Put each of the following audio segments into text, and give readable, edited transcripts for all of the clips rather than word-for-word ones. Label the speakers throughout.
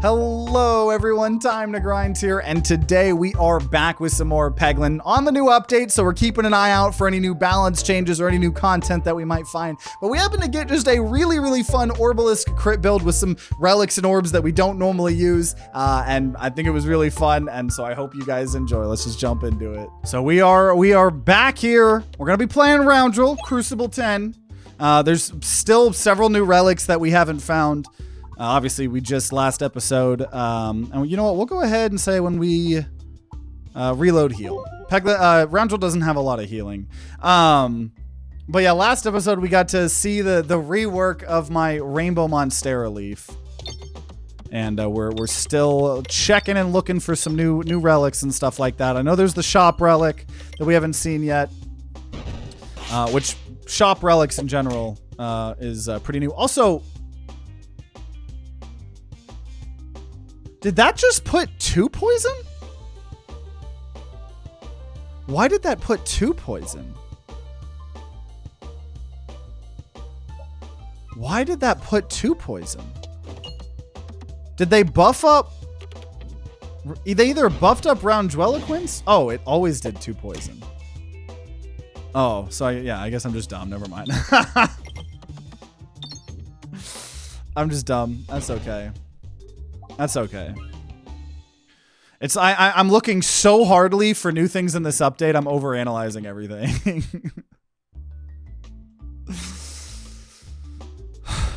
Speaker 1: Hello everyone, TimeToGrind here, and today we are back with some more Peglin on the new update, so we're keeping an eye out for any new balance changes or any new content that we might find. But we happen to get just a really fun Orbelisk crit build with some relics and orbs that we don't normally use, and I think it was really fun, and so I hope you guys enjoy. Let's just jump into it. So we are back here. We're gonna be playing Roundrel, Crucible 10. There's still several new relics that we haven't found. Obviously, we just last episode, and you know what? We'll go ahead and say when we reload heal. Roundrel doesn't have a lot of healing. But yeah, last episode we got to see the rework of my Rainbow Monstera leaf. And we're still checking and looking for some new relics and stuff like that. I know there's the shop relic that we haven't seen yet. Which shop relics in general is pretty new. Also, did that just put 2 poison? Why did that put 2 poison? Why did that put 2 poison? Did they buff up? They either buffed up Roundreliquins? Oh, it always did 2 poison. Oh, so yeah, I guess I'm just dumb. Never mind. I'm just dumb. That's okay. That's okay. It's I'm looking so hardly for new things in this update. I'm overanalyzing everything.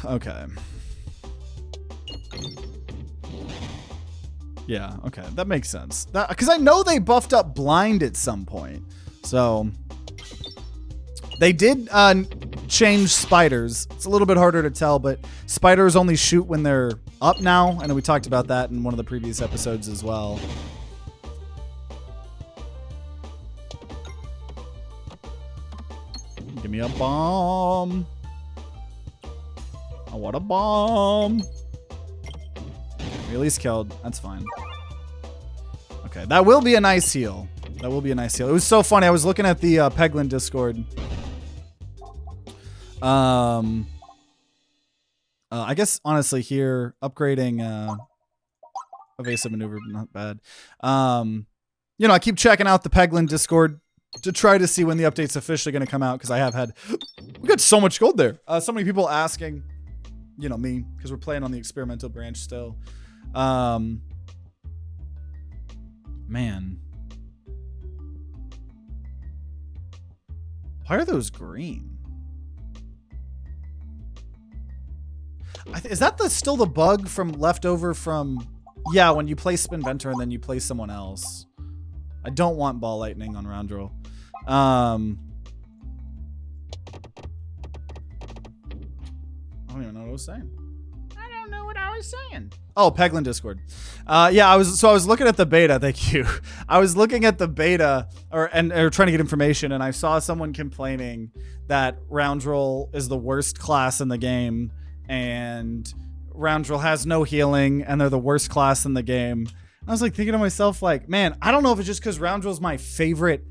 Speaker 1: Okay. Yeah, okay. That makes sense. Because I know they buffed up blind at some point. So they did change spiders. It's a little bit harder to tell, but spiders only shoot when they're up now. I know we talked about that in one of the previous episodes as well. Give me a bomb. I want a bomb. We at least killed. That's fine. Okay, that will be a nice heal. That will be a nice heal. It was so funny. I was looking at the Peglin Discord. I guess honestly here upgrading evasive maneuver, not bad. You know, I keep checking out the Peglin Discord to try to see when the update's officially going to come out, because I have had we got so much gold there. So many people asking, you know, me, because we're playing on the experimental branch still. Man, why are those green? Is that still the bug from leftover from... Yeah, when you play Spinventor and then you play someone else. I don't want Ball Lightning on Roundrel. I don't even know what I was saying. I don't know what I was saying. Oh, Peglin Discord. Yeah, I was looking at the beta. Thank you. I was looking at the beta or trying to get information, and I saw someone complaining that Roundrel is the worst class in the game. And Roundrel has no healing, and they're the worst class in the game. I was like thinking to myself, like, man, I don't know if it's just because Roundrel's my favorite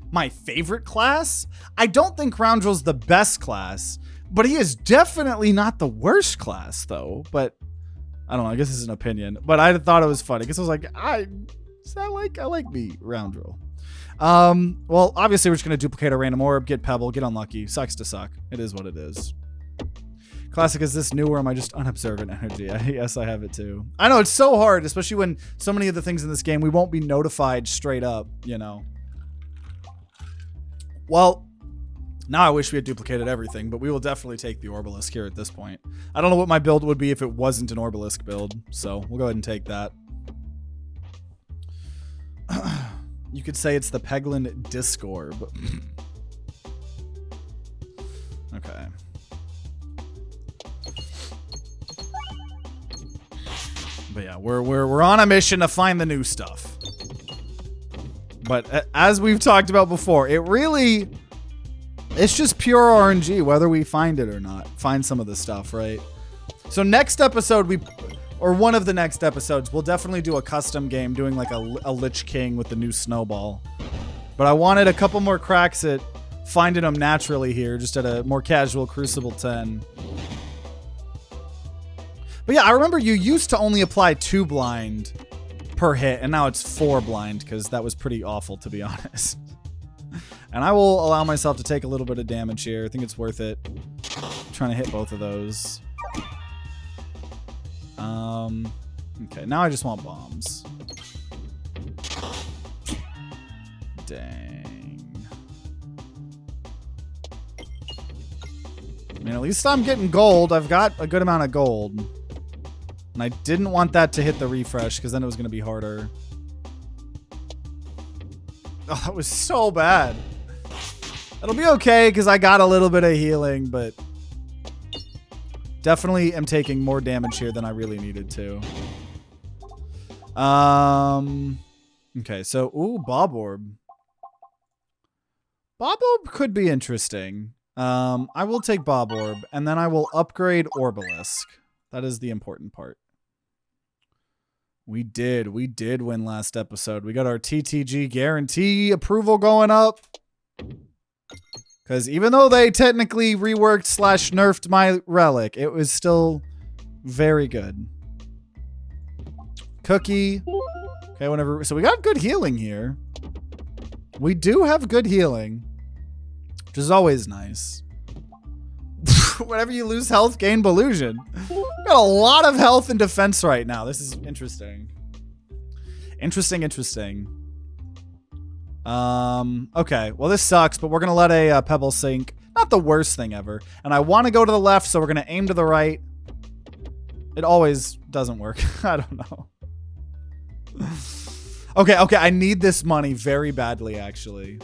Speaker 1: class. I don't think Roundrel's the best class, but he is definitely not the worst class, though. But I don't know. I guess it's an opinion. But I thought it was funny because I was like, I like me Roundrel. Well, obviously we're just gonna duplicate a random orb, get Pebble, get unlucky. Sucks to suck. It is what it is. Classic, is this new or am I just unobservant energy? Yes, I have it too. I know, it's so hard, especially when so many of the things in this game we won't be notified straight up, you know. Well, now I wish we had duplicated everything, but we will definitely take the Orbelisk here at this point. I don't know what my build would be if it wasn't an Orbelisk build, so we'll go ahead and take that. You could say it's the Peglin Discord. Okay. But yeah, we're on a mission to find the new stuff. But as we've talked about before, it's just pure RNG whether we find it or not. Find some of the stuff, right? So next episode, or one of the next episodes, we'll definitely do a custom game doing like a Lich King with the new snowball. But I wanted a couple more cracks at finding them naturally here, just at a more casual Crucible 10. But yeah, I remember you used to only apply 2 blind per hit, and now it's 4 blind because that was pretty awful, to be honest. And I will allow myself to take a little bit of damage here. I think it's worth it. I'm trying to hit both of those. Okay, now I just want bombs. Dang. I mean, at least I'm getting gold. I've got a good amount of gold. And I didn't want that to hit the refresh because then it was going to be harder. Oh, that was so bad. It'll be okay because I got a little bit of healing, but definitely am taking more damage here than I really needed to. Okay, so, ooh, Bob Orb. Bob Orb could be interesting. I will take Bob Orb, and then I will upgrade Orbelisk. That is the important part. We did win last episode. We got our TTG guarantee approval going up. Because even though they technically reworked / nerfed my relic, it was still very good. Cookie. Okay, whenever. So we got good healing here. We do have good healing, which is always nice. Whenever you lose health, gain Belusion. Got a lot of health and defense right now. This is interesting. Interesting. Okay. Well, this sucks, but we're going to let a pebble sink. Not the worst thing ever. And I want to go to the left, so we're going to aim to the right. It always doesn't work. I don't know. Okay. I need this money very badly, actually.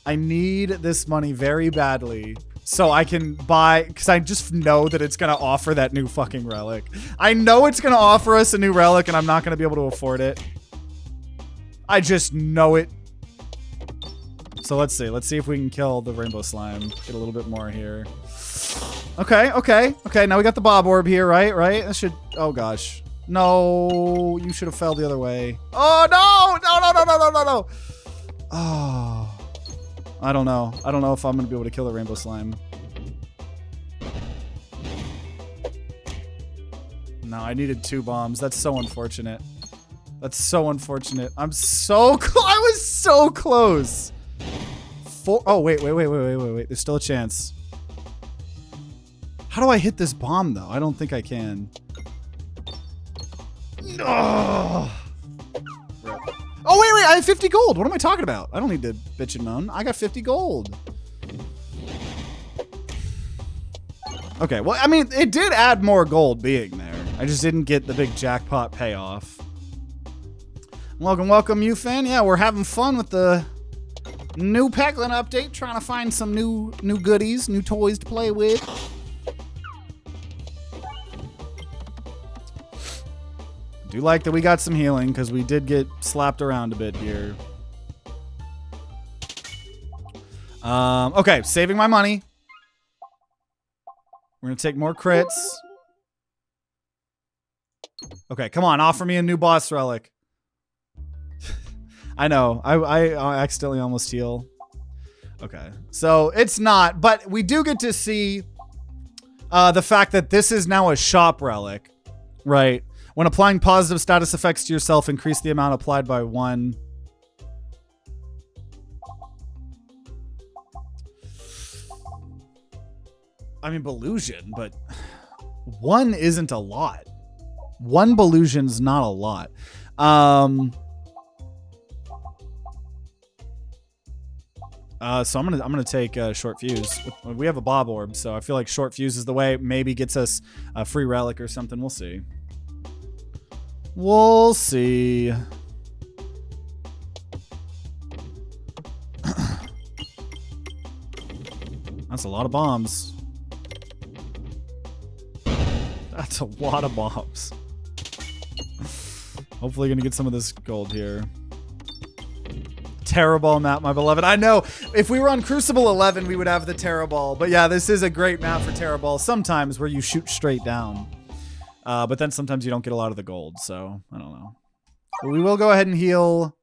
Speaker 1: I need this money very badly. So I can buy, because I just know that it's going to offer that new fucking relic. I know it's going to offer us a new relic, and I'm not going to be able to afford it. I just know it. So let's see. Let's see if we can kill the rainbow slime. Get a little bit more here. Okay. Now we got the Bob Orb here, right? That should, oh gosh. No, you should have fell the other way. Oh, no. Oh. I don't know if I'm going to be able to kill the rainbow slime. No, I needed 2 bombs. That's so unfortunate. I'm so close. I was so close. Oh, wait. There's still a chance. How do I hit this bomb, though? I don't think I can. No. Oh, wait, I have 50 gold. What am I talking about? I don't need to bitch and moan. I got 50 gold. Okay, well, I mean, it did add more gold being there. I just didn't get the big jackpot payoff. Welcome, you fan. Yeah, we're having fun with the new Peglin update, trying to find some new goodies, new toys to play with. Do like that we got some healing because we did get slapped around a bit here. Okay, saving my money. We're gonna take more crits. Okay, come on, offer me a new boss relic. I know, I accidentally almost heal. Okay, so it's not, but we do get to see the fact that this is now a shop relic, right? When applying positive status effects to yourself, increase the amount applied by 1. I mean, Belusion, but 1 isn't a lot. 1 Belusion's not a lot. So I'm gonna take short fuse. We have a Bob Orb, so I feel like short fuse is the way. Maybe gets us a free relic or something. We'll see. We'll see. That's a lot of bombs. That's a lot of bombs. Hopefully gonna get some of this gold here. Terror Ball map, my beloved. I know, if we were on Crucible 11, we would have the Terror Ball. But yeah, this is a great map for Terror Ball sometimes where you shoot straight down. But then sometimes you don't get a lot of the gold, so I don't know. But we will go ahead and heal.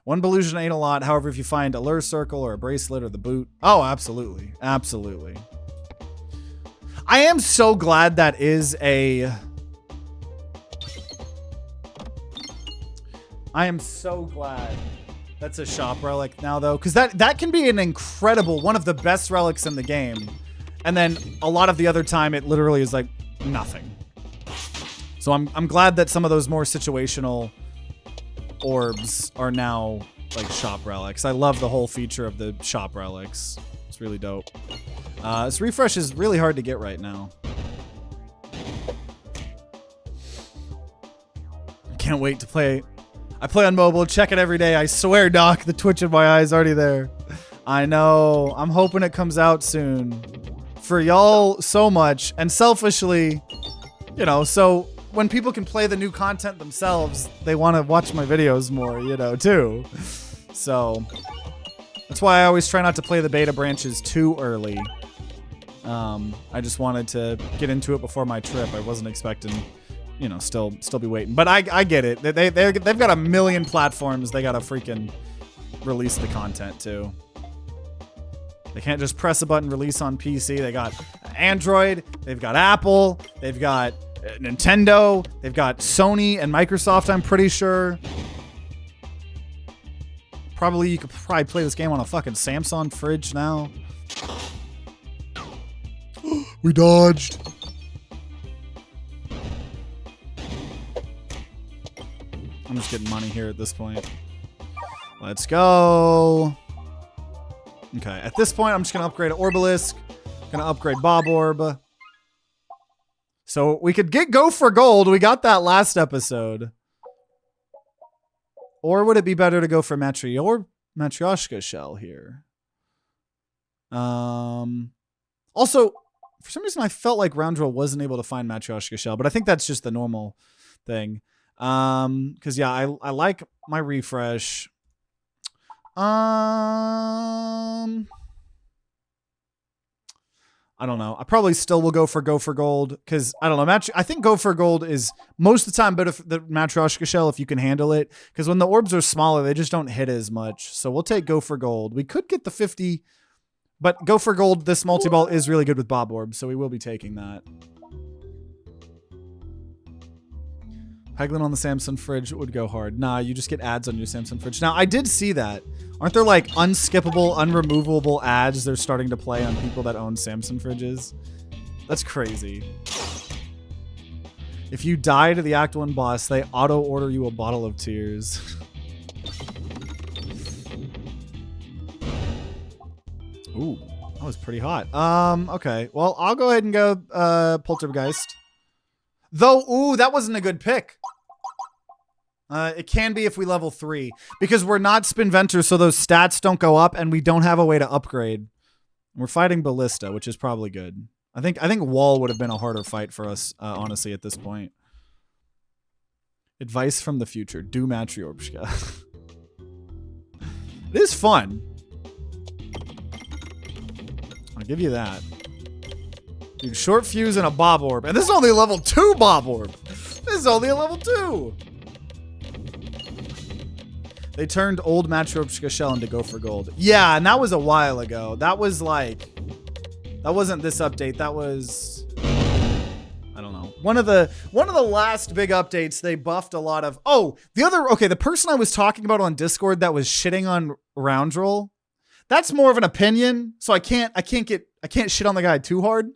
Speaker 1: 1 Belusion ain't a lot. However, if you find a lure circle or a bracelet or the boot. Oh, absolutely. Absolutely. I am so glad that is a... I am so glad that's a shop relic now, though, because that can be an incredible, one of the best relics in the game. And then a lot of the other time, it literally is like nothing. So I'm glad that some of those more situational orbs are now like shop relics. I love the whole feature of the shop relics. It's really dope. This refresh is really hard to get right now. Can't wait to play. I play on mobile, check it every day. I swear, Doc, the twitch in my eye is already there. I know. I'm hoping it comes out soon. For y'all so much, and selfishly, you know, so when people can play the new content themselves, they want to watch my videos more, you know, too. So that's why I always try not to play the beta branches too early. I just wanted to get into it before my trip. I wasn't expecting, you know, still be waiting. But I get it. They've got a million platforms. They got to freaking release the content too. They can't just press a button, release on PC. They got Android, they've got Apple, they've got Nintendo, they've got Sony and Microsoft, I'm pretty sure. You could probably play this game on a fucking Samsung fridge now. We dodged. I'm just getting money here at this point. Let's go. Okay, at this point, I'm just going to upgrade Orbelisk. Going to upgrade Bob Orb. So we could go for gold. We got that last episode. Or would it be better to go for Matryoshka shell here? Also, for some reason, I felt like Roundrill wasn't able to find Matryoshka shell, but I think that's just the normal thing. Because, yeah, I like my refresh. I don't know. I probably still will go for gold because I don't know. I think go for gold is most of the time better for the Matryoshka shell if you can handle it. Because when the orbs are smaller, they just don't hit as much. So we'll take go for gold. We could get the 50, but go for gold. This multi-ball is really good with Bob Orb, so we will be taking that. Peglin on the Samsung fridge would go hard. Nah, you just get ads on your Samsung fridge. Now, I did see that. Aren't there like unskippable, unremovable ads they're starting to play on people that own Samsung fridges? That's crazy. If you die to the Act 1 boss, they auto-order you a bottle of tears. Ooh, that was pretty hot. Okay. Well, I'll go ahead and go Poltergeist. Though, ooh, that wasn't a good pick. It can be if we level 3. Because we're not Spinventor, so those stats don't go up, and we don't have a way to upgrade. We're fighting Ballista, which is probably good. I think Wall would have been a harder fight for us, honestly, at this point. Advice from the future. Do Matryoshka. It is fun. I'll give you that. Dude, short fuse and a Bob Orb. And this is only a level 2 Bob Orb. This is only a level 2. They turned old Matryoshka shell into go for gold. Yeah, and that was a while ago. That was like... That wasn't this update. That was... I don't know. One of the last big updates, they buffed a lot of... Oh, the person I was talking about on Discord that was shitting on Roundrill, that's more of an opinion, so I can't shit on the guy too hard.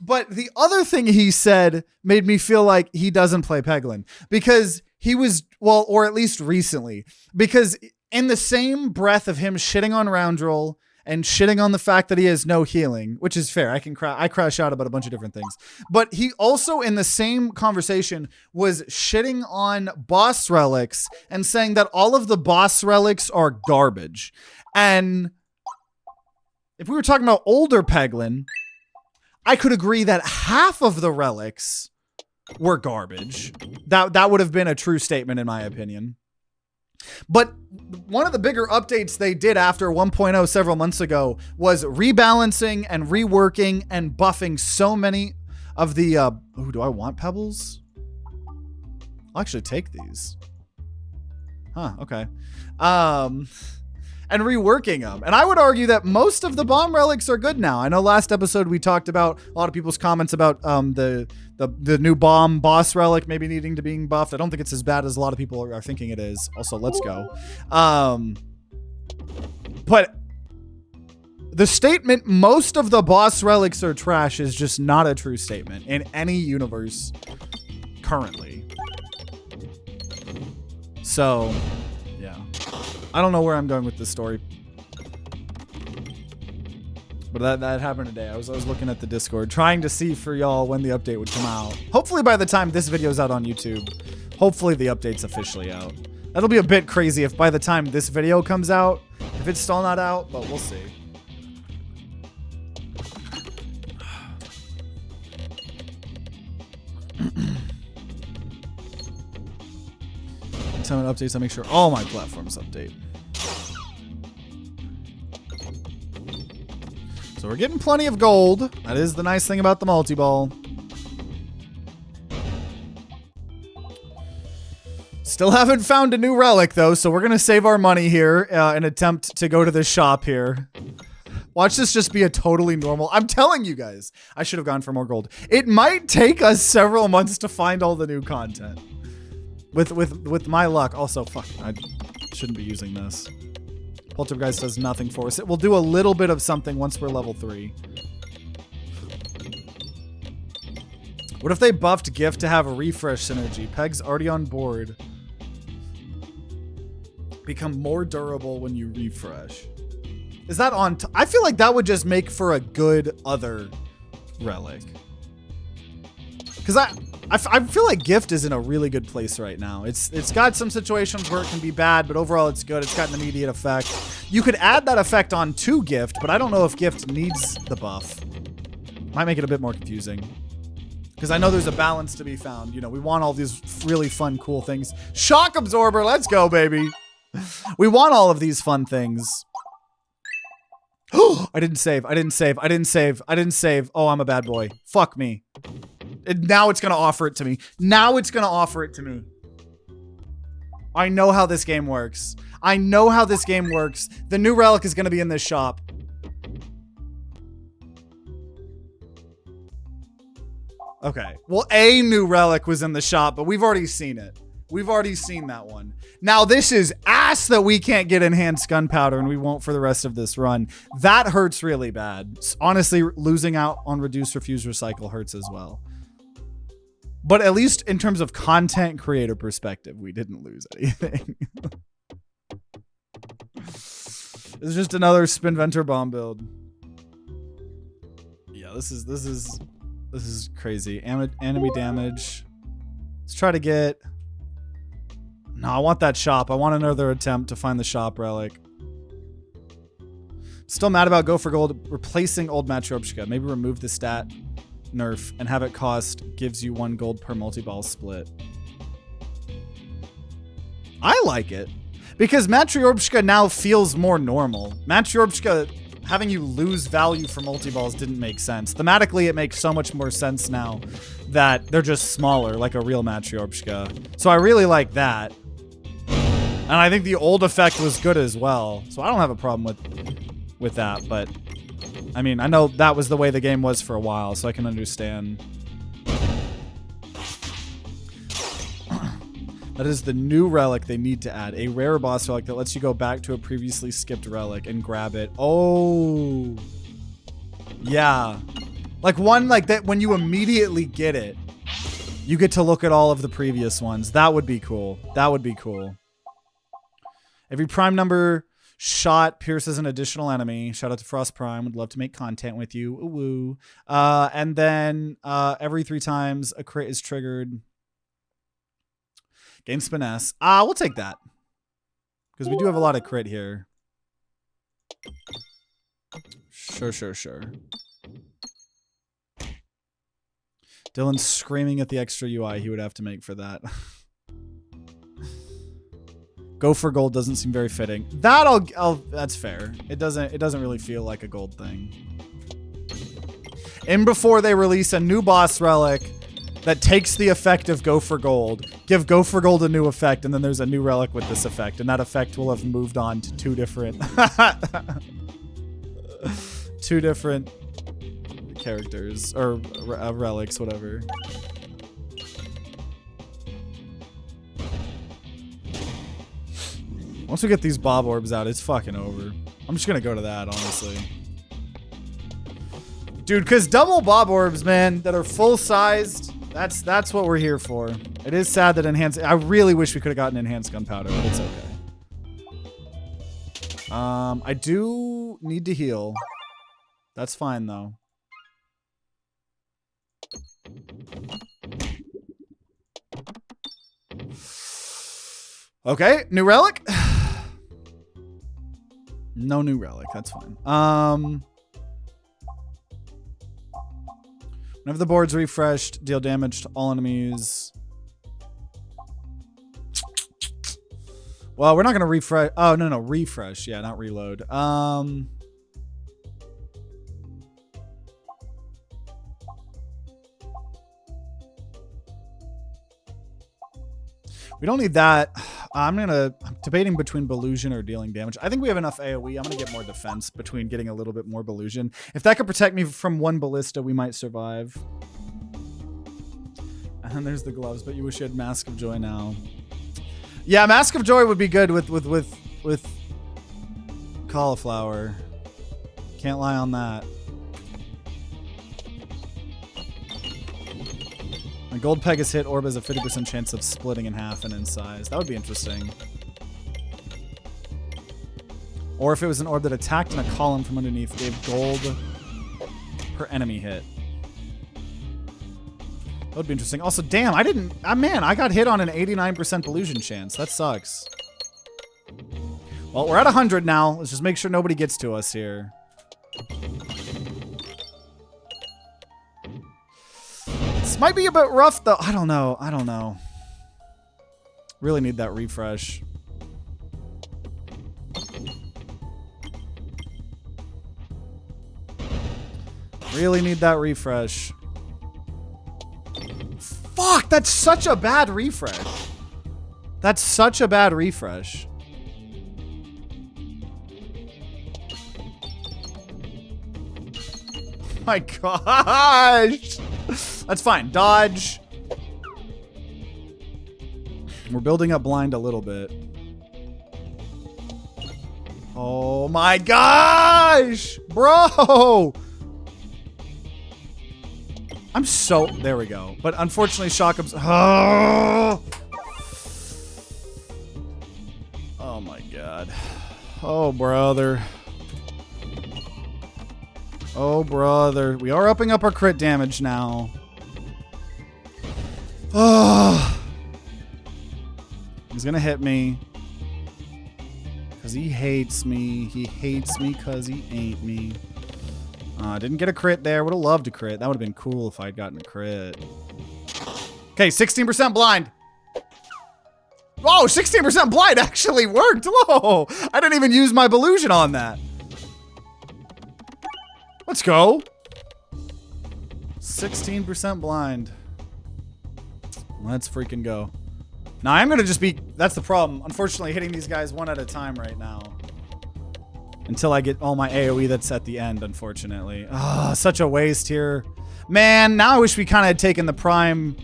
Speaker 1: But the other thing he said made me feel like he doesn't play Peglin because he was, well, or at least recently, because in the same breath of him shitting on Roundrill and shitting on the fact that he has no healing, which is fair. I crash out about a bunch of different things, but he also in the same conversation was shitting on boss relics and saying that all of the boss relics are garbage. And if we were talking about older Peglin, I could agree that half of the relics were garbage. That would have been a true statement in my opinion. But one of the bigger updates they did after 1.0 several months ago was rebalancing and reworking and buffing so many of the... Ooh, do I want pebbles? I'll actually take these. Huh, okay. and reworking them. And I would argue that most of the bomb relics are good now. I know last episode we talked about a lot of people's comments about the new bomb boss relic maybe needing to being buffed. I don't think it's as bad as a lot of people are thinking it is. Also, let's go. But the statement most of the boss relics are trash is just not a true statement in any universe currently. So, yeah. I don't know where I'm going with this story. But that happened today. I was looking at the Discord, trying to see for y'all when the update would come out. Hopefully by the time this video's out on YouTube, hopefully the update's officially out. That'll be a bit crazy if by the time this video comes out, if it's still not out, but we'll see. Time it updates, I make sure all my platforms update. So we're getting plenty of gold. That is the nice thing about the multi-ball. Still haven't found a new relic though, so we're gonna save our money here and attempt to go to the shop here. Watch this just be a totally normal. I'm telling you guys, I should have gone for more gold. It might take us several months to find all the new content. With my luck. Also, fuck, I shouldn't be using this. Poltergeist does nothing for us. It will do a little bit of something once we're level 3. What if they buffed Gift to have a refresh synergy? Peg's already on board. Become more durable when you refresh. Is that on? I feel like that would just make for a good other relic. Because I feel like Gift is in a really good place right now. It's got some situations where it can be bad, but overall it's good. It's got an immediate effect. You could add that effect on to Gift, but I don't know if Gift needs the buff. Might make it a bit more confusing. Because I know there's a balance to be found. You know, we want all these really fun, cool things. Shock Absorber, let's go, baby. We want all of these fun things. I didn't save. I didn't save. I didn't save. I didn't save. Oh, I'm a bad boy. Fuck me. Now it's going to offer it to me. Now it's going to offer it to me. I know how this game works. I know how this game works. The new relic is going to be in this shop. Okay. Well, a new relic was in the shop, but we've already seen it. We've already seen that one. Now, this is ass that we can't get enhanced gunpowder, and we won't for the rest of this run. That hurts really bad. Honestly, losing out on reduce, refuse, recycle hurts as well. But at least in terms of content creator perspective, we didn't lose anything. It's just another Spinventor bomb build. Yeah, this is crazy. Enemy damage. Let's try to get... No, I want that shop. I want another attempt to find the shop relic. Still mad about Go for Gold replacing old Matryoshka. Maybe remove the stat nerf and have it cost gives you 1 gold per multi-ball split. I like it because Matryoshka now feels more normal. Matryoshka having you lose value for multi-balls didn't make sense. Thematically, it makes so much more sense now that they're just smaller, like a real Matryoshka. So I really like that. And I think the old effect was good as well. So I don't have a problem with that, but I mean, I know that was the way the game was for a while, so I can understand. That is the new relic they need to add. A rare boss relic that lets you go back to a previously skipped relic and grab it. Oh. Yeah. Like one like that when you immediately get it, you get to look at all of the previous ones. That would be cool. That would be cool. Every prime number shot pierces an additional enemy. Shout out to Frost Prime. Would love to make content with you. Ooh, woo. And then every 3 times a crit is triggered. Gain spin S. We'll take that. Because we do have a lot of crit here. Sure. Dylan's screaming at the extra UI he would have to make for that. Go for gold doesn't seem very fitting. That's fair. It doesn't really feel like a gold thing. And before they release a new boss relic that takes the effect of Go for Gold, give Go for Gold a new effect, and then there's a new relic with this effect, and that effect will have moved on to two different characters, or relics, whatever. Once we get these Bob Orbs out, it's fucking over. I'm just gonna go to that, honestly. Dude, because double Bob Orbs, man, that are full-sized, that's what we're here for. It is sad that enhanced... I really wish we could have gotten enhanced gunpowder, but it's okay. I do need to heal. That's fine, though. Okay, new relic. No new relic, that's fine. Whenever the board's refreshed, deal damage to all enemies. Well, we're not gonna refresh. Oh, no, refresh. Yeah, not reload. We don't need that. I'm debating between Ballusion or dealing damage. I think we have enough AoE. I'm gonna get more defense between getting a little bit more Ballusion. If that could protect me from one ballista, we might survive. And then there's the gloves, but you wish you had Mask of Joy now. Yeah, Mask of Joy would be good with cauliflower. Can't lie on that. When gold peg is hit, orb has a 50% chance of splitting in half and in size. That would be interesting. Or if it was an orb that attacked in a column from underneath, gave gold per enemy hit. That would be interesting. Also, damn, man, I got hit on an 89% illusion chance. That sucks. Well, we're at 100 now. Let's just make sure nobody gets to us here. This might be a bit rough, though. I don't know. Really need that refresh. Really need that refresh. Fuck, that's such a bad refresh. That's such a bad refresh. My gosh. That's fine. Dodge. We're building up blind a little bit. Oh my gosh! Bro! I'm so... There we go. But unfortunately, shock abs... Oh! Oh my god. Oh, brother. Oh, brother. We are upping up our crit damage now. Oh. He's gonna hit me. Because he hates me. He hates me because he ain't me. Didn't get a crit there. Would have loved a crit. That would have been cool if I'd gotten a crit. Okay, 16% blind. Oh, 16% blind actually worked. Whoa. I didn't even use my Ballusion on that. Let's go. 16% blind. Let's freaking go. Now I'm gonna just be, that's the problem. Unfortunately, hitting these guys one at a time right now. Until I get all my AoE that's at the end, unfortunately. Ah, such a waste here. Man, now I wish we kind of had taken the prime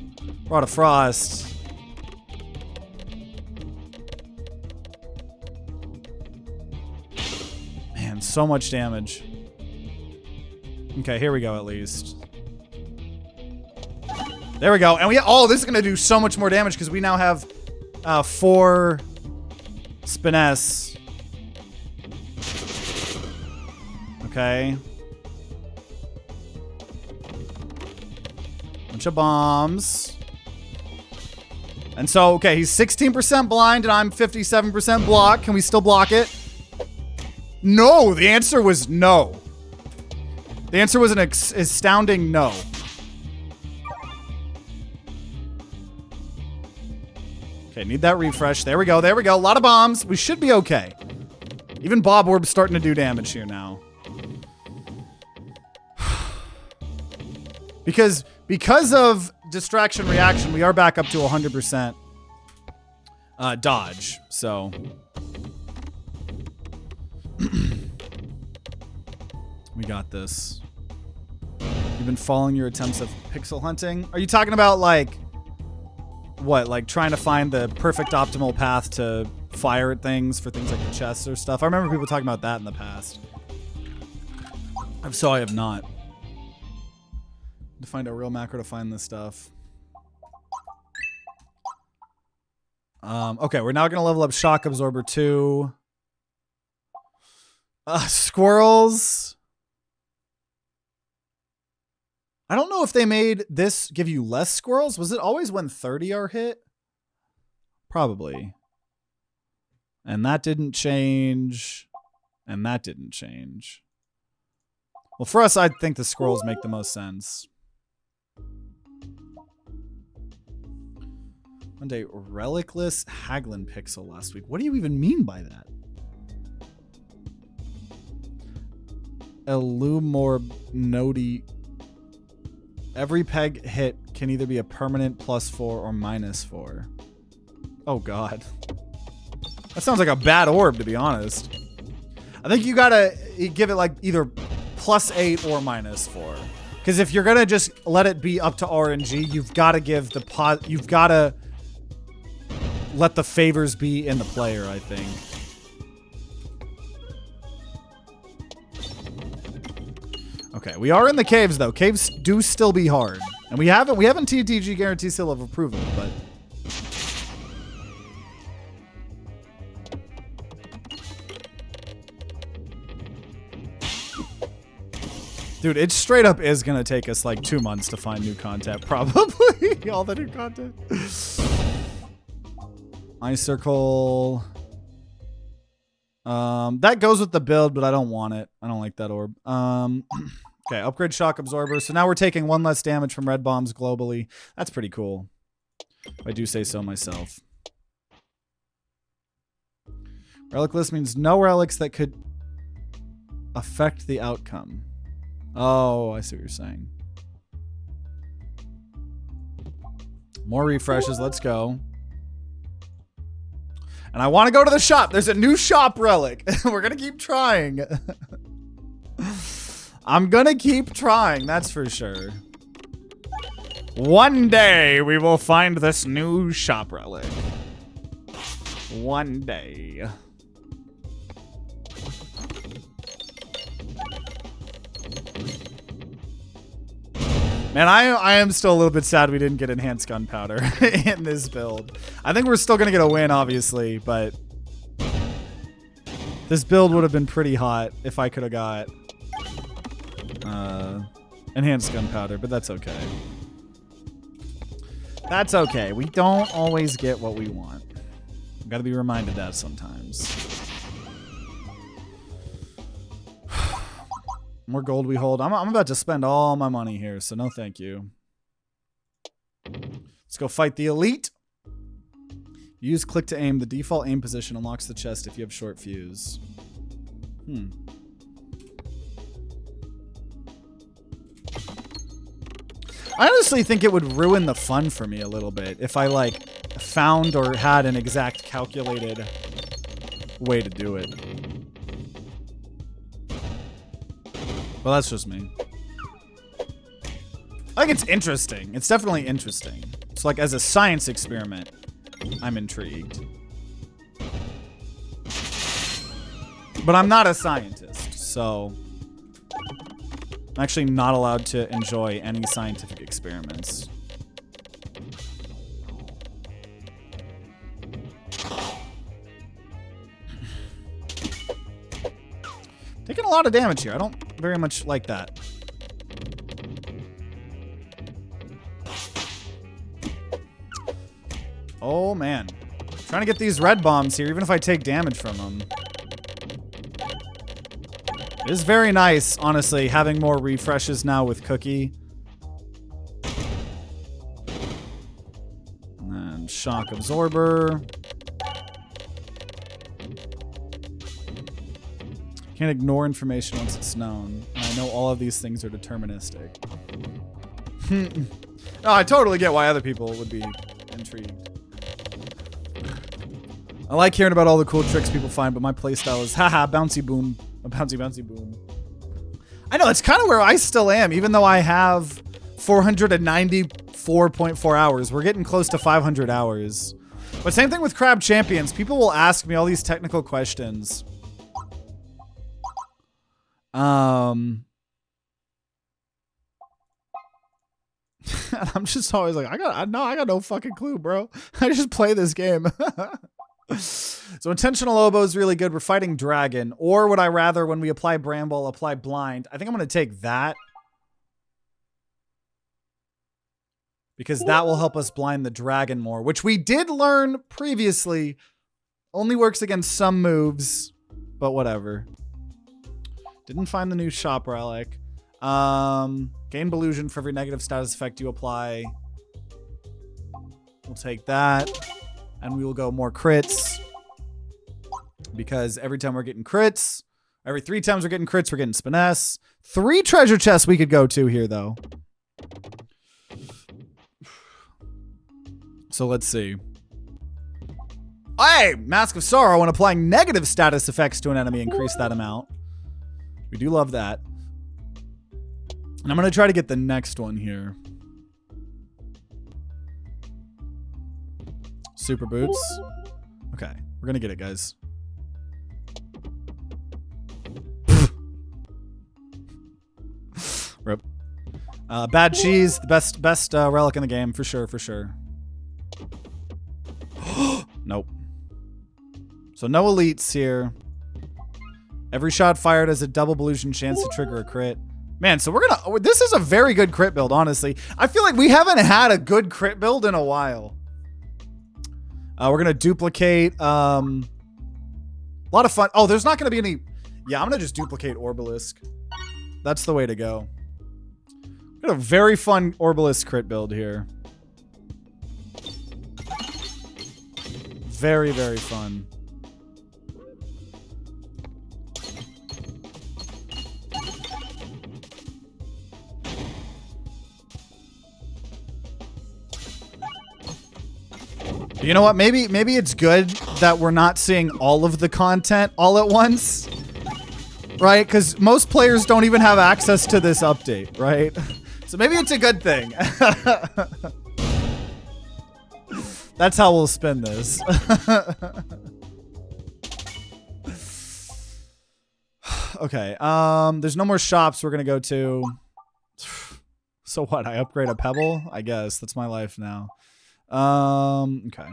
Speaker 1: Rod of Frost. Man, so much damage. Okay, here we go at least. There we go. And we, oh, this is going to do so much more damage because we now have 4 Spiness. Okay. Bunch of bombs. And so, okay, he's 16% blind and I'm 57% block. Can we still block it? No, the answer was no. The answer was an astounding no. Okay, need that refresh. There we go. There we go. A lot of bombs. We should be okay. Even Bob Orb's starting to do damage here now. Because distraction reaction, we are back up to 100% dodge. So we got this. You've been following your attempts of pixel hunting. Are you talking about like what? Like trying to find the perfect optimal path to fire at things for things like the chests or stuff? I remember people talking about that in the past. So I have not. To find a real macro to find this stuff. Okay, we're now gonna level up Shock Absorber 2. Squirrels. I don't know if they made this give you less squirrels. Was it always when 30 are hit? Probably. And that didn't change. And that didn't change. Well, for us, I think the squirrels make the most sense. One day, relicless Haglin pixel last week. What do you even mean by that? Illumorb Nodi. Every peg hit can either be a permanent +4 or -4. Oh, God. That sounds like a bad orb, to be honest. I think you gotta give it like either +8 or -4. Because if you're gonna just let it be up to RNG, you've gotta give the you've gotta let the favors be in the player, I think. Okay, we are in the caves though. Caves do still be hard. And we haven't TTG guarantee seal of approval, but dude, it straight up is gonna take us like 2 months to find new content, probably. All the new content. Ice circle. That goes with the build, but I don't want it. I don't like that orb. Okay, upgrade shock absorber. So now we're taking 1 less damage from red bombs globally. That's pretty cool, if I do say so myself. Relicless means no relics that could affect the outcome. Oh, I see what you're saying. More refreshes. Let's go. And I want to go to the shop. There's a new shop relic. We're going to keep trying. I'm going to keep trying. That's for sure. One day we will find this new shop relic. One day. Man, I am still a little bit sad we didn't get enhanced gunpowder in this build. I think we're still going to get a win, obviously, but this build would have been pretty hot if I could have got enhanced gunpowder, but that's okay. That's okay. We don't always get what we want. I've got to be reminded that sometimes. More gold we hold. I'm about to spend all my money here, so no thank you. Let's go fight the elite. Use click to aim. The default aim position unlocks the chest if you have short fuse. I honestly think it would ruin the fun for me a little bit if I like found or had an exact calculated way to do it. Well, that's just me. I think it's interesting. It's definitely interesting. It's like as a science experiment, I'm intrigued. But I'm not a scientist, so I'm actually not allowed to enjoy any scientific experiments. Taking a lot of damage here. I don't very much like that. Oh, man. Trying to get these red bombs here, even if I take damage from them. It is very nice, honestly, having more refreshes now with Cookie. And then Shock Absorber. Can't ignore information once it's known. And I know all of these things are deterministic. No, I totally get why other people would be intrigued. I like hearing about all the cool tricks people find, but my playstyle is haha, bouncy boom. A bouncy, bouncy boom. I know, it's kind of where I still am, even though I have 494.4 hours. We're getting close to 500 hours. But same thing with Crab Champions. People will ask me all these technical questions. And I'm just always like, I got no fucking clue, bro. I just play this game. So intentional oboe is really good. We're fighting dragon. Or would I rather, when we apply bramble, apply blind? I think I'm going to take that. Because that will help us blind the dragon more, which we did learn previously. Only works against some moves, but whatever. Didn't find the new shop relic. Gain Belusion for every negative status effect you apply. We'll take that. And we will go more crits. Because every time we're getting crits, every 3 times we're getting crits, we're getting Spiness. 3 treasure chests we could go to here, though. So let's see. Hey! Mask of Sorrow, when applying negative status effects to an enemy, increase that amount. We do love that. And I'm going to try to get the next one here. Super Boots. Okay, we're going to get it, guys. Rip. Bad Cheese, the best relic in the game, for sure, for sure. Nope. So no elites here. Every shot fired has a double Belusion chance to trigger a crit. Man, so we're gonna... This is a very good crit build, honestly. I feel like we haven't had a good crit build in a while. We're gonna duplicate... a lot of fun... Oh, there's not gonna be any... Yeah, I'm gonna just duplicate Orbelisk. That's the way to go. Got a very fun Orbelisk crit build here. Very, very fun. You know what? Maybe it's good that we're not seeing all of the content all at once. Right? Because most players don't even have access to this update, right? So maybe it's a good thing. That's how we'll spin this. Okay. There's no more shops we're gonna go to. So what? I upgrade a pebble? I guess that's my life now. Okay.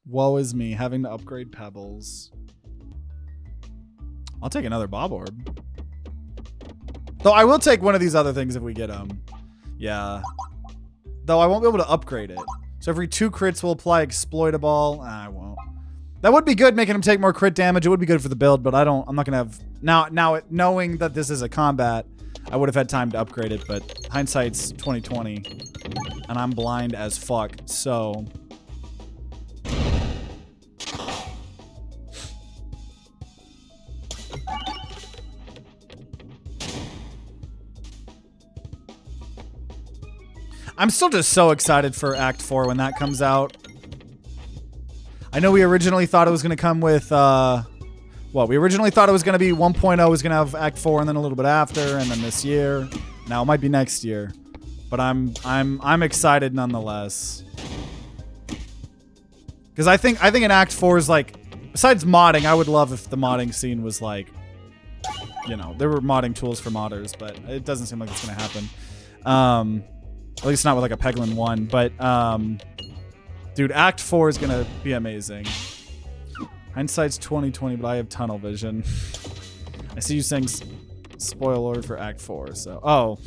Speaker 1: Woe is me having to upgrade pebbles. I'll take another Bob Orb. Though I will take one of these other things if we get them. Yeah. Though I won't be able to upgrade it. So every 2 crits will apply exploitable. I won't. That would be good, making him take more crit damage. It would be good for the build, but I'm not gonna have knowing that this is a combat, I would have had time to upgrade it, but hindsight's 2020. And I'm blind as fuck, so I'm still just so excited for Act 4 when that comes out. I know we originally thought it was going to come with, we originally thought it was going to be 1.0 was going to have Act 4 and then a little bit after, and then this year. Now it might be next year, but I'm excited nonetheless. Because I think in Act 4 is like, besides modding, I would love if the modding scene was like, you know, there were modding tools for modders, but it doesn't seem like it's going to happen. At least not with like a Peglin 1, but dude, Act 4 is gonna be amazing. Hindsight's 2020, but I have tunnel vision. I see you saying spoiler for Act 4, so oh.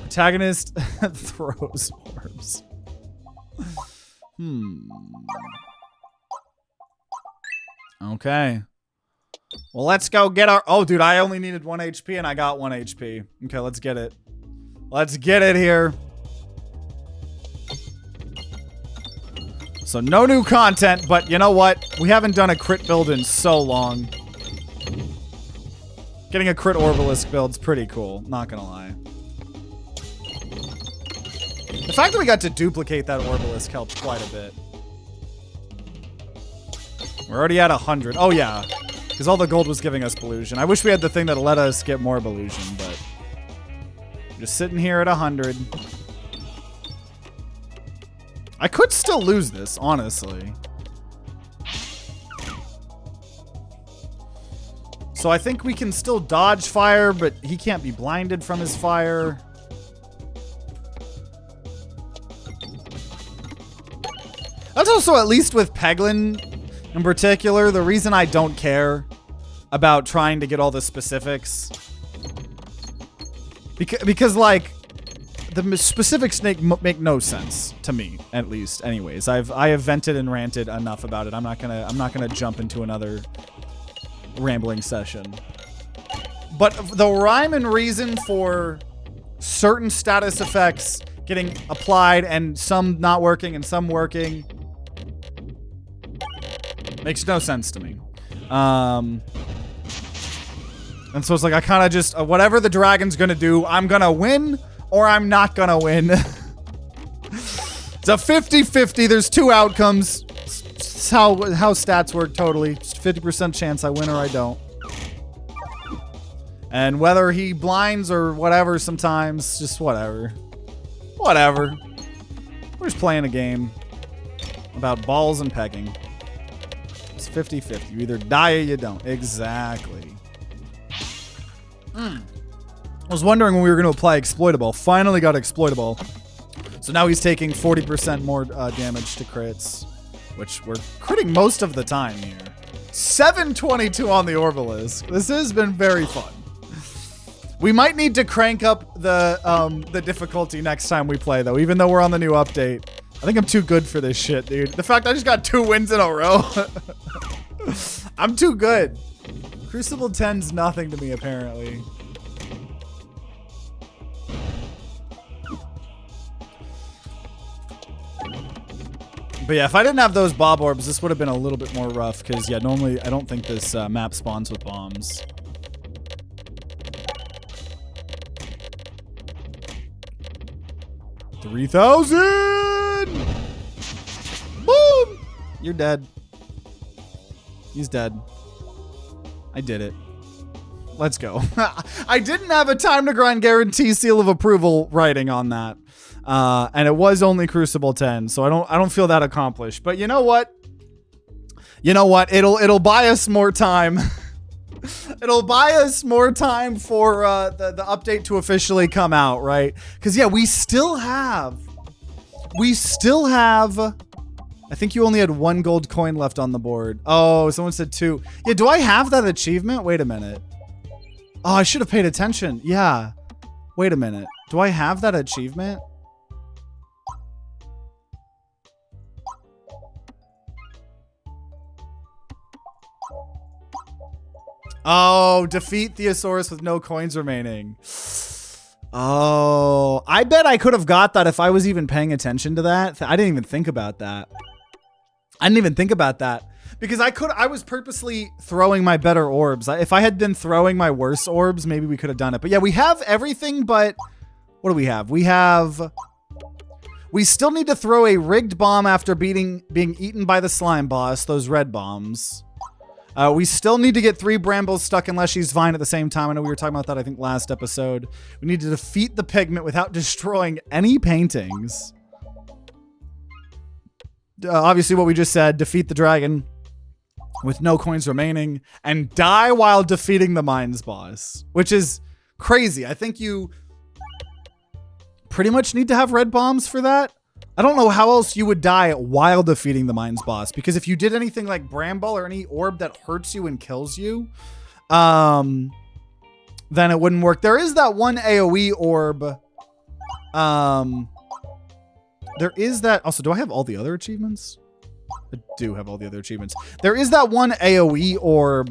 Speaker 1: Protagonist throws orbs. Okay. Well, let's go get our... Oh, dude, I only needed 1 HP and I got 1 HP. Okay, let's get it. Let's get it here. So no new content, but you know what? We haven't done a crit build in so long. Getting a crit Orbelisk build's pretty cool, not gonna lie. The fact that we got to duplicate that Orbelisk helped quite a bit. We're already at 100. Oh, yeah. Because all the gold was giving us Belusion. I wish we had the thing that let us get more Belusion, but... we're just sitting here at 100. I could still lose this, honestly. So I think we can still dodge fire, but he can't be blinded from his fire. That's also, at least with Peglin in particular, the reason I don't care about trying to get all the specifics. Because like, the specifics make no sense to me, at least. Anyways, I have vented and ranted enough about it. I'm not gonna jump into another rambling session. But the rhyme and reason for certain status effects getting applied and some not working and some working makes no sense to me. And so it's like I kind of just whatever the dragon's gonna do, I'm gonna win or I'm not gonna win. It's a 50-50. There's two outcomes. It's how stats work totally. It's 50% chance I win or I don't. And whether he blinds or whatever sometimes, just whatever. Whatever. We're just playing a game about balls and pegging. It's 50-50. You either die or you don't. Exactly. I was wondering when we were going to apply Exploitable. Finally got Exploitable. So now he's taking 40% more damage to crits, which we're critting most of the time here. 722 on the Orbelisk. This has been very fun. We might need to crank up the difficulty next time we play, though, even though we're on the new update. I think I'm too good for this shit, dude. The fact I just got 2 wins in a row. I'm too good. Crucible 10's nothing to me, apparently. But yeah, if I didn't have those Bob Orbs, this would have been a little bit more rough, because, yeah, normally I don't think this map spawns with bombs. $3,000! Boom! You're dead. He's dead. I did it. Let's go. I didn't have a time to grind guarantee seal of approval writing on that. And it was only Crucible 10, so I don't feel that accomplished. But you know what? You know what? It'll buy us more time. It'll buy us more time for the update to officially come out, right? Because yeah, we still have. I think you only had 1 gold coin left on the board. Oh, someone said 2. Yeah, do I have that achievement? Wait a minute. Oh, I should have paid attention. Yeah. Wait a minute. Do I have that achievement? Oh, defeat Theosaurus with no coins remaining. Oh, I bet I could have got that if I was even paying attention to that. I didn't even think about that. Because I was purposely throwing my better orbs. If I had been throwing my worse orbs, maybe we could have done it. But yeah, we have everything, but what do we have? We still need to throw a rigged bomb after being eaten by the slime boss, those red bombs. We still need to get 3 brambles stuck in Leshy's vine at the same time. I know we were talking about that, I think, last episode. We need to defeat the pigment without destroying any paintings. Obviously, what we just said, defeat the dragon with no coins remaining and die while defeating the mines boss, which is crazy. I think you pretty much need to have red bombs for that. I don't know how else you would die while defeating the mines boss, because if you did anything like Bramble or any orb that hurts you and kills you, then it wouldn't work. There is that one AoE orb. There is that. Also, do I have all the other achievements? I do have all the other achievements. There is that one AoE orb.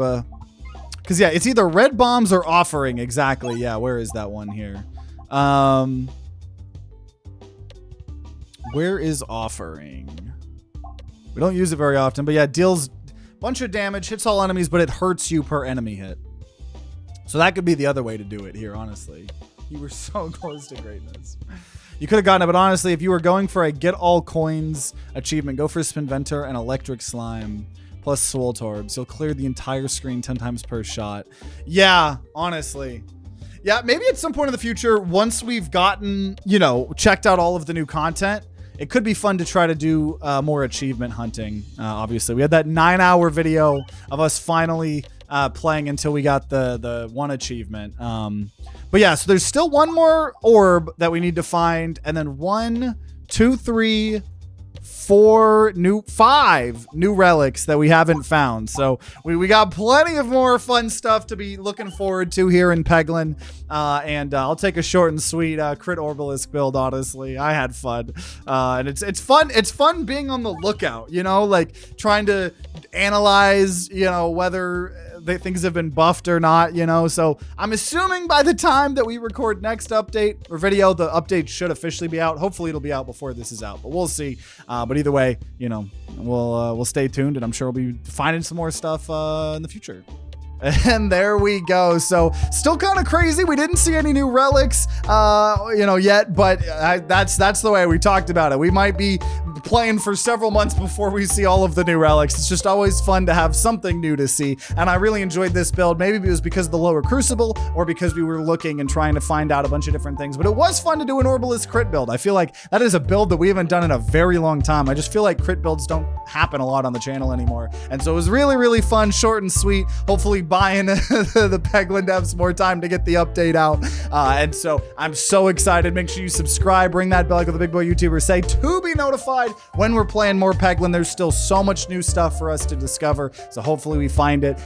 Speaker 1: Because, yeah, it's either red bombs or offering. Exactly. Yeah, where is that one here? Where is offering? We don't use it very often, but yeah, it deals a bunch of damage, hits all enemies, but it hurts you per enemy hit. So that could be the other way to do it here, honestly. You were so close to greatness. You could have gotten it, but honestly, if you were going for a get all coins achievement, go for Spinventor and Electric Slime plus Swolt Orbs. You'll clear the entire screen 10 times per shot. Yeah, honestly. Yeah, maybe at some point in the future, once we've gotten, you know, checked out all of the new content, it could be fun to try to do more achievement hunting. Obviously, we had that 9-hour video of us finally playing until we got the one achievement. But yeah, so there's still one more orb that we need to find, and then 1, 2, 3, 5 new relics that we haven't found. So we got plenty of more fun stuff to be looking forward to here in Peglin. And I'll take a short and sweet crit Orbelisk build, honestly. I had fun. And it's fun. It's fun being on the lookout, you know, like trying to analyze, you know, whether things have been buffed or not, you know. So I'm assuming by the time that we record next update or video, the update should officially be out. Hopefully it'll be out before this is out, but we'll see. But either way, you know, we'll stay tuned, and I'm sure we'll be finding some more stuff in the future. And there we go. So still kind of crazy. We didn't see any new relics, you know, yet, but that's the way we talked about it. We might be playing for several months before we see all of the new relics. It's just always fun to have something new to see. And I really enjoyed this build. Maybe it was because of the lower crucible or because we were looking and trying to find out a bunch of different things, but it was fun to do an Orbelisk crit build. I feel like that is a build that we haven't done in a very long time. I just feel like crit builds don't happen a lot on the channel anymore. And so it was really, really fun, short and sweet. Hopefully buying the Peglin devs more time to get the update out. And so I'm so excited. Make sure you subscribe, ring that bell like the big boy YouTubers say to be notified when we're playing more Peglin. There's still so much new stuff for us to discover. So hopefully we find it.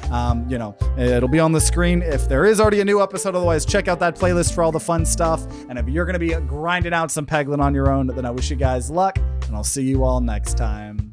Speaker 1: You know, it'll be on the screen if there is already a new episode. Otherwise, check out that playlist for all the fun stuff. And if you're going to be grinding out some Peglin on your own, then I wish you guys luck, and I'll see you all next time.